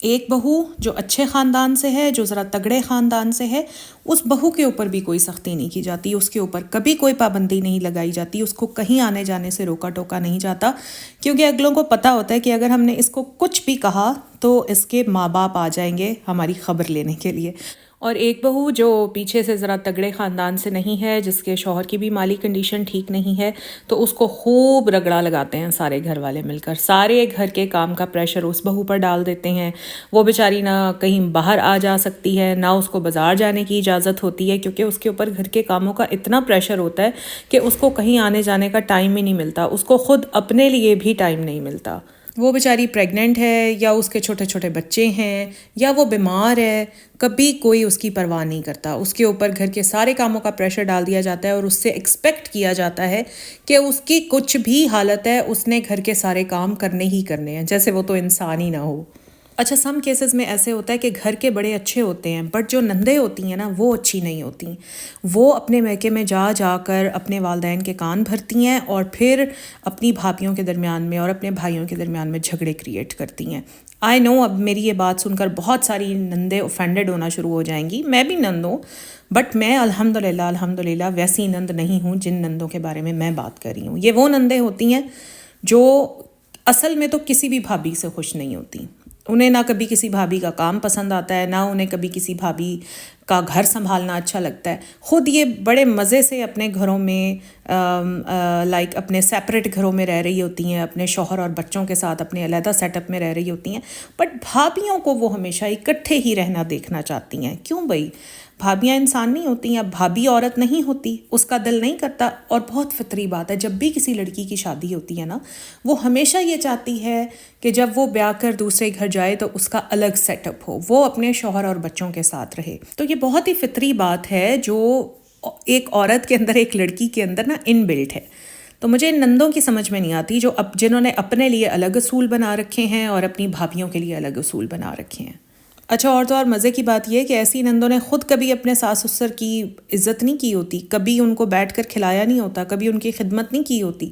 ایک بہو جو اچھے خاندان سے ہے، جو ذرا تگڑے خاندان سے ہے، اس بہو کے اوپر بھی کوئی سختی نہیں کی جاتی، اس کے اوپر کبھی کوئی پابندی نہیں لگائی جاتی، اس کو کہیں آنے جانے سے روکا ٹوکا نہیں جاتا، کیونکہ اگلوں کو پتہ ہوتا ہے کہ اگر ہم نے اس کو کچھ بھی کہا تو اس کے ماں باپ آ جائیں گے ہماری خبر لینے کے لیے۔ اور ایک بہو جو پیچھے سے ذرا تگڑے خاندان سے نہیں ہے، جس کے شوہر کی بھی مالی کنڈیشن ٹھیک نہیں ہے، تو اس کو خوب رگڑا لگاتے ہیں سارے گھر والے مل کر، سارے گھر کے کام کا پریشر اس بہو پر ڈال دیتے ہیں۔ وہ بیچاری نہ کہیں باہر آ جا سکتی ہے، نہ اس کو بازار جانے کی اجازت ہوتی ہے، کیونکہ اس کے اوپر گھر کے کاموں کا اتنا پریشر ہوتا ہے کہ اس کو کہیں آنے جانے کا ٹائم ہی نہیں ملتا، اس کو خود اپنے لیے بھی ٹائم نہیں ملتا۔ وہ بیچاری پریگننٹ ہے یا اس کے چھوٹے چھوٹے بچے ہیں یا وہ بیمار ہے، کبھی کوئی اس کی پرواہ نہیں کرتا، اس کے اوپر گھر کے سارے کاموں کا پریشر ڈال دیا جاتا ہے اور اس سے ایکسپیکٹ کیا جاتا ہے کہ اس کی کچھ بھی حالت ہے اس نے گھر کے سارے کام کرنے ہی کرنے ہیں، جیسے وہ تو انسان ہی نہ ہو۔ اچھا، سم کیسز میں ایسے ہوتا ہے کہ گھر کے بڑے اچھے ہوتے ہیں، بٹ جو نندیں ہوتی ہیں نا وہ اچھی نہیں ہوتی، وہ اپنے میکے میں جا جا کر اپنے والدین کے کان بھرتی ہیں اور پھر اپنی بھابھیوں کے درمیان میں اور اپنے بھائیوں کے درمیان میں جھگڑے کریٹ کرتی ہیں۔ آئی نو اب میری یہ بات سن کر بہت ساری نندیں اوفینڈڈ ہونا شروع ہو جائیں گی، میں بھی نند ہوں، بٹ میں الحمدللہ ویسی نند نہیں ہوں جن نندوں کے بارے میں میں بات کر رہی ہوں۔ یہ وہ نندیں ہوتی ہیں جو اصل میں تو کسی بھی بھابھی سے خوش نہیں ہوتی، انہیں نہ کبھی کسی بھابھی کا کام پسند آتا ہے، نہ انہیں کبھی کسی بھابھی کا گھر سنبھالنا اچھا لگتا ہے، خود یہ بڑے مزے سے اپنے گھروں میں لائک اپنے سیپریٹ گھروں میں رہ رہی ہوتی ہیں، اپنے شوہر اور بچوں کے ساتھ اپنے علیحدہ سیٹ اپ میں رہ رہی ہوتی ہیں، بٹ بھابھیوں کو وہ ہمیشہ اکٹھے ہی رہنا دیکھنا چاہتی ہیں۔ کیوں بھائی؟ بھابیاں انسان نہیں ہوتی ہیں، اب بھابھی عورت نہیں ہوتی، اس کا دل نہیں کرتا، اور بہت فطری بات ہے، جب بھی کسی لڑکی کی شادی ہوتی ہے نا، وہ ہمیشہ یہ چاہتی ہے کہ جب وہ بیاہ کر دوسرے گھر جائے تو اس کا الگ سیٹ اپ ہو، وہ اپنے شوہر اور بچوں کے ساتھ رہے۔ تو یہ بہت ہی فطری بات ہے جو ایک عورت کے اندر، ایک لڑکی کے اندر نا ان بلٹ ہے۔ تو مجھے ان نندوں کی سمجھ میں نہیں آتی جو جنہوں نے اپنے لیے الگ اصول بنا رکھے ہیں اور اپنی بھابھیوں کے لیے الگ اصول بنا رکھے ہیں۔ اچھا، اور تو اور مزے کی بات یہ ہے کہ ایسی نندوں نے خود کبھی اپنے ساس سسر کی عزت نہیں کی ہوتی، کبھی ان کو بیٹھ کر کھلایا نہیں ہوتا، کبھی ان کی خدمت نہیں کی ہوتی،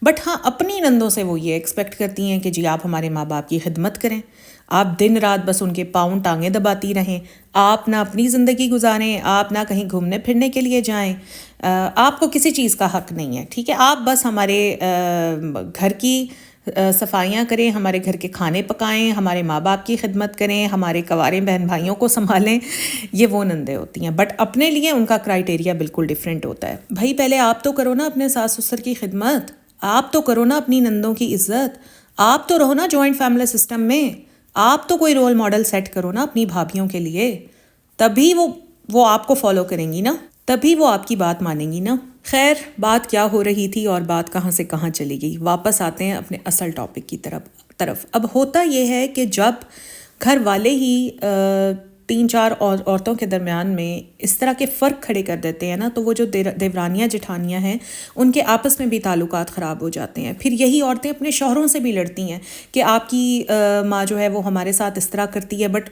بٹ ہاں اپنی نندوں سے وہ یہ ایکسپیکٹ کرتی ہیں کہ جی آپ ہمارے ماں باپ کی خدمت کریں، آپ دن رات بس ان کے پاؤں ٹانگیں دباتی رہیں، آپ نہ اپنی زندگی گزاریں، آپ نہ کہیں گھومنے پھرنے کے لیے جائیں، آپ کو کسی چیز کا حق نہیں ہے، ٹھیک ہے، آپ بس ہمارے گھر کی صفائیاں کریں، ہمارے گھر کے کھانے پکائیں، ہمارے ماں باپ کی خدمت کریں، ہمارے کنوارے بہن بھائیوں کو سنبھالیں۔ یہ وہ نندیں ہوتی ہیں، بٹ اپنے لیے ان کا کرائٹیریا بالکل ڈیفرنٹ ہوتا ہے۔ بھائی پہلے آپ تو کرو نا اپنے ساس سسر کی خدمت، آپ تو کرو نا اپنی نندوں کی عزت، آپ تو رہو نا جوائنٹ فیملی سسٹم میں، آپ تو کوئی رول ماڈل سیٹ کرو نا اپنی بھابھیوں کے لیے، تبھی وہ آپ کو فالو کریں گی نا، تبھی وہ آپ کی بات مانیں گی نا۔ خیر، بات کیا ہو رہی تھی اور بات کہاں سے کہاں چلی گئی، واپس آتے ہیں اپنے اصل ٹاپک کی طرف۔ اب ہوتا یہ ہے کہ جب گھر والے ہی 3-4 عورتوں کے درمیان میں اس طرح کے فرق کھڑے کر دیتے ہیں نا، تو وہ جو دیورانیاں جٹھانیاں ہیں ان کے آپس میں بھی تعلقات خراب ہو جاتے ہیں۔ پھر یہی عورتیں اپنے شوہروں سے بھی لڑتی ہیں کہ آپ کی ماں جو ہے وہ ہمارے ساتھ اس طرح کرتی ہے، بٹ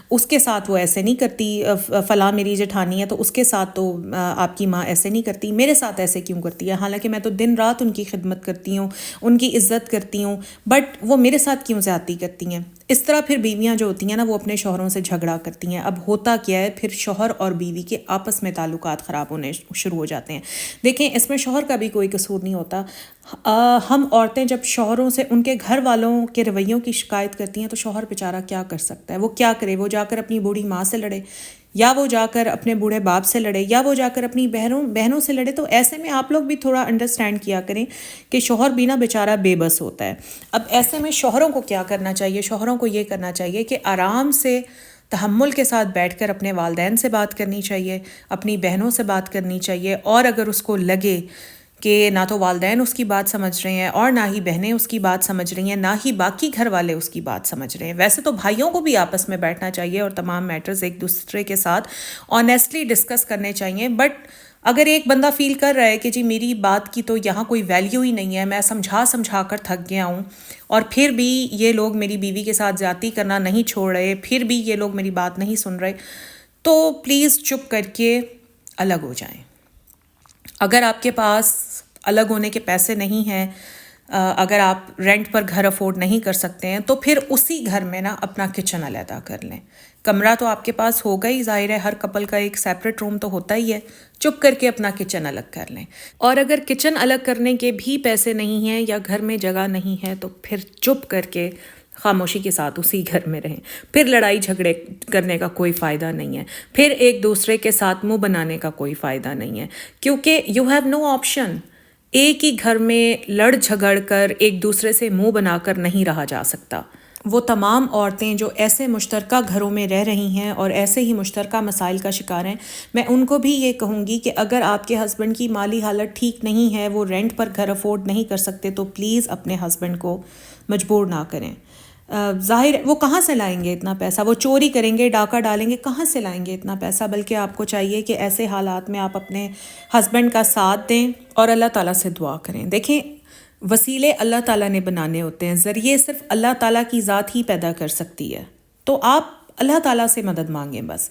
اس کے ساتھ وہ ایسے نہیں کرتی، فلاں میری جٹھانی ہے تو اس کے ساتھ تو آپ کی ماں ایسے نہیں کرتی، میرے ساتھ ایسے کیوں کرتی ہے، حالانکہ میں تو دن رات ان کی خدمت کرتی ہوں، ان کی عزت کرتی ہوں، بٹ وہ میرے ساتھ کیوں زیادتی کرتی ہیں۔ اس طرح پھر بیویاں جو ہوتی ہیں نا وہ اپنے شوہروں سے جھگڑا کرتی ہیں۔ اب ہوتا کیا ہے، پھر شوہر اور بیوی کے آپس میں تعلقات خراب ہونے شروع ہو جاتے ہیں۔ دیکھیں، اس میں شوہر کا بھی کوئی قصور نہیں ہوتا۔ ہم عورتیں جب شوہروں سے ان کے گھر والوں کے رویوں کی شکایت کرتی ہیں تو شوہر بیچارہ کیا کر سکتا ہے، وہ کیا کرے، وہ جا کر اپنی بوڑھی ماں سے لڑے، یا وہ جا کر اپنے بوڑھے باپ سے لڑے، یا وہ جا کر اپنی بہنوں سے لڑے۔ تو ایسے میں آپ لوگ بھی تھوڑا انڈرسٹینڈ کیا کریں کہ شوہر بھی نا بیچارہ بے بس ہوتا ہے۔ اب ایسے میں شوہروں کو کیا کرنا چاہیے، شوہروں کو یہ کرنا چاہیے کہ آرام سے تحمل کے ساتھ بیٹھ کر اپنے والدین سے بات کرنی چاہیے، اپنی بہنوں سے بات کرنی چاہیے، اور اگر اس کو لگے کہ نہ تو والدین اس کی بات سمجھ رہے ہیں اور نہ ہی بہنیں اس کی بات سمجھ رہی ہیں، نہ ہی باقی گھر والے اس کی بات سمجھ رہے ہیں، ویسے تو بھائیوں کو بھی آپس میں بیٹھنا چاہیے اور تمام میٹرز ایک دوسرے کے ساتھ آنیسٹلی ڈسکس کرنے چاہیے۔ بٹ اگر ایک بندہ فیل کر رہا ہے کہ جی میری بات کی تو یہاں کوئی ویلیو ہی نہیں ہے، میں سمجھا کر تھک گیا ہوں، اور پھر بھی یہ لوگ میری بیوی کے ساتھ زیادتی کرنا نہیں چھوڑ رہے، پھر بھی یہ لوگ میری بات نہیں سن رہے، تو پلیز چپ کر کے الگ ہو جائیں۔ اگر آپ کے پاس الگ ہونے کے پیسے نہیں ہیں، اگر آپ رینٹ پر گھر افورڈ نہیں کر سکتے ہیں تو پھر اسی گھر میں نا اپنا کچن علیحدہ کر لیں. کمرہ تو آپ کے پاس ہوگا ہی، ظاہر ہے ہر کپل کا ایک سیپریٹ روم تو ہوتا ہی ہے، چپ کر کے اپنا کچن الگ کر لیں. اور اگر کچن الگ کرنے کے بھی پیسے نہیں ہیں یا گھر میں جگہ نہیں ہے تو پھر چپ کر کے خاموشی کے ساتھ اسی گھر میں رہیں. پھر لڑائی جھگڑے کرنے کا کوئی فائدہ نہیں ہے، پھر ایک دوسرے کے ساتھ منہ بنانے کا کوئی فائدہ نہیں ہے، کیونکہ یو ہیو نو آپشن. ایک ہی گھر میں لڑ جھگڑ کر ایک دوسرے سے منہ بنا کر نہیں رہا جا سکتا. وہ تمام عورتیں جو ایسے مشترکہ گھروں میں رہ رہی ہیں اور ایسے ہی مشترکہ مسائل کا شکار ہیں، میں ان کو بھی یہ کہوں گی کہ اگر آپ کے ہسبینڈ کی مالی حالت ٹھیک نہیں ہے، وہ رینٹ پر گھر افورڈ نہیں کر سکتے، تو پلیز اپنے ہسبینڈ کو مجبور نہ کریں. ظاہر وہ کہاں سے لائیں گے اتنا پیسہ؟ وہ چوری کریں گے، ڈاکہ ڈالیں گے، کہاں سے لائیں گے اتنا پیسہ؟ بلکہ آپ کو چاہیے کہ ایسے حالات میں آپ اپنے ہسبینڈ کا ساتھ دیں اور اللہ تعالیٰ سے دعا کریں. دیکھیں، وسیلے اللہ تعالیٰ نے بنانے ہوتے ہیں، ذریعے صرف اللہ تعالیٰ کی ذات ہی پیدا کر سکتی ہے، تو آپ اللہ تعالیٰ سے مدد مانگیں بس.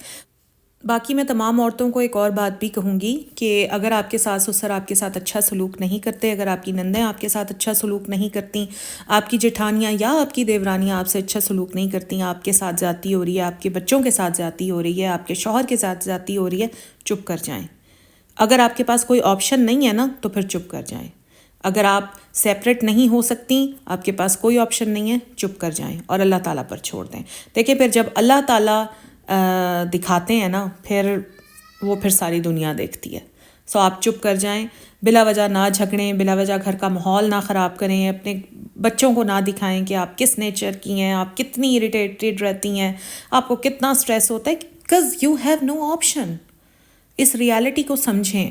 باقی میں تمام عورتوں کو ایک اور بات بھی کہوں گی کہ اگر آپ کے ساس سسر آپ کے ساتھ اچھا سلوک نہیں کرتے، اگر آپ کی نندیں آپ کے ساتھ اچھا سلوک نہیں کرتی، آپ کی جٹھانیاں یا آپ کی دیورانیاں آپ سے اچھا سلوک نہیں کرتی، آپ کے ساتھ زیادتی ہو رہی ہے، آپ کے بچوں کے ساتھ زیادتی ہو رہی ہے، آپ کے شوہر کے ساتھ زیادتی ہو رہی ہے، چپ کر جائیں. اگر آپ کے پاس کوئی آپشن نہیں ہے نا تو پھر چپ کر جائیں. اگر آپ سیپریٹ نہیں ہو سکتی، آپ کے پاس کوئی آپشن نہیں ہے، چپ کر جائیں اور اللہ تعالیٰ پر چھوڑ دیں. دیکھیں، پھر جب اللہ تعالیٰ دکھاتے ہیں نا، پھر ساری دنیا دیکھتی ہے. سو آپ چپ کر جائیں، بلا وجہ نہ جھگڑیں، بلا وجہ گھر کا ماحول نہ خراب کریں، اپنے بچوں کو نہ دکھائیں کہ آپ کس نیچر کی ہیں، آپ کتنی اریٹیٹڈ رہتی ہیں، آپ کو کتنا سٹریس ہوتا ہے، because you have no option. اس ریالٹی کو سمجھیں.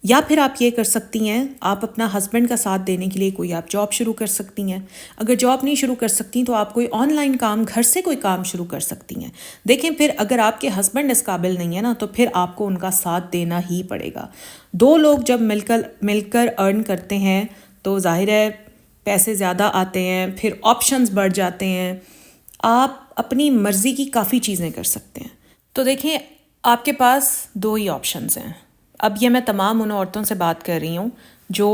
یا پھر آپ یہ کر سکتی ہیں، آپ اپنا ہسبینڈ کا ساتھ دینے کے لیے کوئی آپ جاب شروع کر سکتی ہیں. اگر جاب نہیں شروع کر سکتی تو آپ کوئی آن لائن کام، گھر سے کوئی کام شروع کر سکتی ہیں. دیکھیں، پھر اگر آپ کے ہسبینڈ اس قابل نہیں ہے نا تو پھر آپ کو ان کا ساتھ دینا ہی پڑے گا. دو لوگ جب مل کر ارن کرتے ہیں تو ظاہر ہے پیسے زیادہ آتے ہیں، پھر آپشنز بڑھ جاتے ہیں، آپ اپنی مرضی کی کافی چیزیں کر سکتے ہیں. تو دیکھیں، آپ کے پاس دو ہی آپشنز ہیں. اب یہ میں تمام ان عورتوں سے بات کر رہی ہوں جو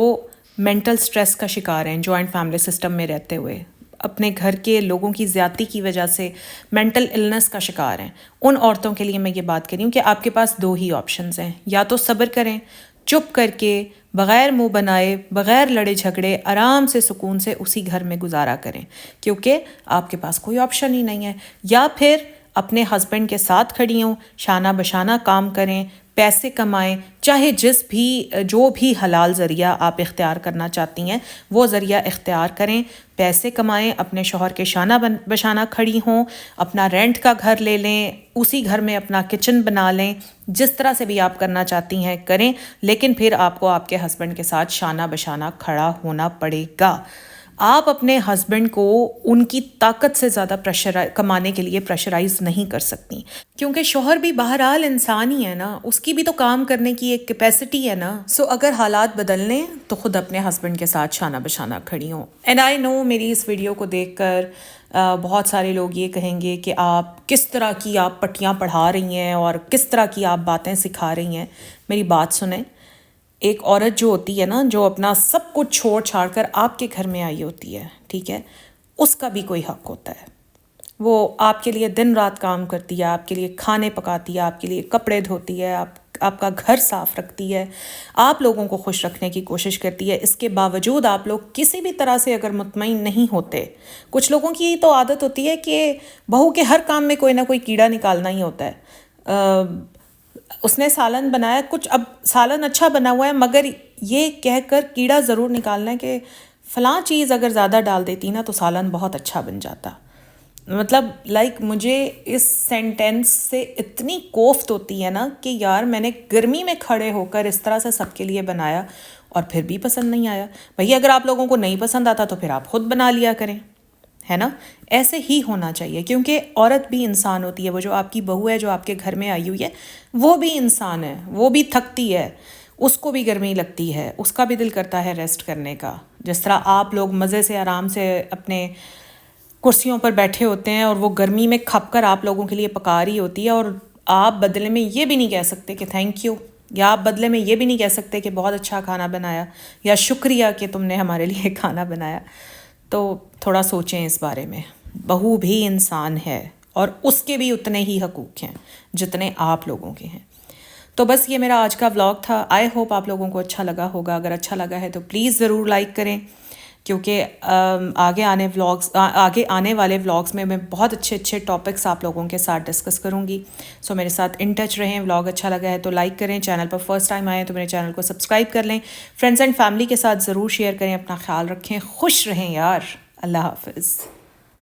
مینٹل سٹریس کا شکار ہیں، جوائنٹ فیملی سسٹم میں رہتے ہوئے اپنے گھر کے لوگوں کی زیادتی کی وجہ سے مینٹل النس کا شکار ہیں. ان عورتوں کے لیے میں یہ بات کر رہی ہوں کہ آپ کے پاس دو ہی آپشنز ہیں. یا تو صبر کریں، چپ کر کے بغیر منہ بنائے، بغیر لڑے جھگڑے، آرام سے سکون سے اسی گھر میں گزارا کریں کیونکہ آپ کے پاس کوئی آپشن ہی نہیں ہے. یا پھر اپنے ہسبینڈ کے ساتھ کھڑی ہوں، شانہ بشانہ کام کریں، پیسے کمائیں، چاہے جو بھی حلال ذریعہ آپ اختیار کرنا چاہتی ہیں وہ ذریعہ اختیار کریں، پیسے کمائیں، اپنے شوہر کے شانہ بشانہ کھڑی ہوں، اپنا رینٹ کا گھر لے لیں، اسی گھر میں اپنا کچن بنا لیں، جس طرح سے بھی آپ کرنا چاہتی ہیں کریں، لیکن پھر آپ کو آپ کے ہسبینڈ کے ساتھ شانہ بشانہ کھڑا ہونا پڑے گا. آپ اپنے ہسبینڈ کو ان کی طاقت سے زیادہ کمانے کے لیے پریشرائز نہیں کر سکتی کیونکہ شوہر بھی بہرحال انسان ہی ہے نا، اس کی بھی تو کام کرنے کی ایک کیپیسٹی ہے نا. سو اگر حالات بدلنے تو خود اپنے ہسبینڈ کے ساتھ شانہ بشانہ کھڑی ہوں. اینڈ آئی نو میری اس ویڈیو کو دیکھ کر بہت سارے لوگ یہ کہیں گے کہ آپ کس طرح کی آپ پٹیاں پڑھا رہی ہیں اور کس طرح کی آپ باتیں سکھا رہی ہیں. میری بات سنیں، ایک عورت جو ہوتی ہے نا، جو اپنا سب کچھ چھوڑ چھاڑ کر آپ کے گھر میں آئی ہوتی ہے، ٹھیک ہے، اس کا بھی کوئی حق ہوتا ہے. وہ آپ کے لیے دن رات کام کرتی ہے، آپ کے لیے کھانے پکاتی ہے، آپ کے لیے کپڑے دھوتی ہے، آپ کا گھر صاف رکھتی ہے، آپ لوگوں کو خوش رکھنے کی کوشش کرتی ہے. اس کے باوجود آپ لوگ کسی بھی طرح سے اگر مطمئن نہیں ہوتے، کچھ لوگوں کی تو عادت ہوتی ہے کہ بہو کے ہر کام میں کوئی نہ کوئی کیڑا نکالنا ہی ہوتا ہے. اس نے سالن بنایا، کچھ اب سالن اچھا بنا ہوا ہے مگر یہ کہہ کر کیڑا ضرور نکالنا ہے کہ فلاں چیز اگر زیادہ ڈال دیتی نا تو سالن بہت اچھا بن جاتا. مطلب مجھے اس سینٹینس سے اتنی کوفت ہوتی ہے نا کہ یار میں نے گرمی میں کھڑے ہو کر اس طرح سے سب کے لیے بنایا اور پھر بھی پسند نہیں آیا. بھئی اگر آپ لوگوں کو نہیں پسند آتا تو پھر آپ خود بنا لیا کریں، ہے نا. ایسے ہی ہونا چاہیے کیونکہ عورت بھی انسان ہوتی ہے. وہ جو آپ کی بہو ہے جو آپ کے گھر میں آئی ہوئی ہے وہ بھی انسان ہے، وہ بھی تھکتی ہے، اس کو بھی گرمی لگتی ہے، اس کا بھی دل کرتا ہے ریسٹ کرنے کا. جس طرح آپ لوگ مزے سے آرام سے اپنے کرسیوں پر بیٹھے ہوتے ہیں اور وہ گرمی میں کھپ کر آپ لوگوں کے لیے پکا رہی ہوتی ہے اور آپ بدلے میں یہ بھی نہیں کہہ سکتے کہ تھینک یو. یا آپ بدلے میں یہ بھی نہیں کہہ سکتے کہ بہت اچھا کھانا بنایا یا شکریہ کہ تم نے ہمارے لیے کھانا بنایا. تو تھوڑا سوچیں اس بارے میں. بہو بھی انسان ہے اور اس کے بھی اتنے ہی حقوق ہیں جتنے آپ لوگوں کے ہیں. تو بس یہ میرا آج کا ولاگ تھا. آئی ہوپ آپ لوگوں کو اچھا لگا ہوگا. اگر اچھا لگا ہے تو پلیز ضرور لائک کریں، کیونکہ آگے آنے والے ولاگس میں بہت اچھے ٹاپکس آپ لوگوں کے ساتھ ڈسکس کروں گی. سو میرے ساتھ ان ٹچ رہیں. ولاگ اچھا لگا ہے تو لائک کریں. چینل پر فرسٹ ٹائم آئیں تو میرے چینل کو سبسکرائب کر لیں. فرینڈز اینڈ فیملی کے ساتھ ضرور شیئر کریں. اپنا خیال رکھیں. خوش رہیں یار. اللہ حافظ.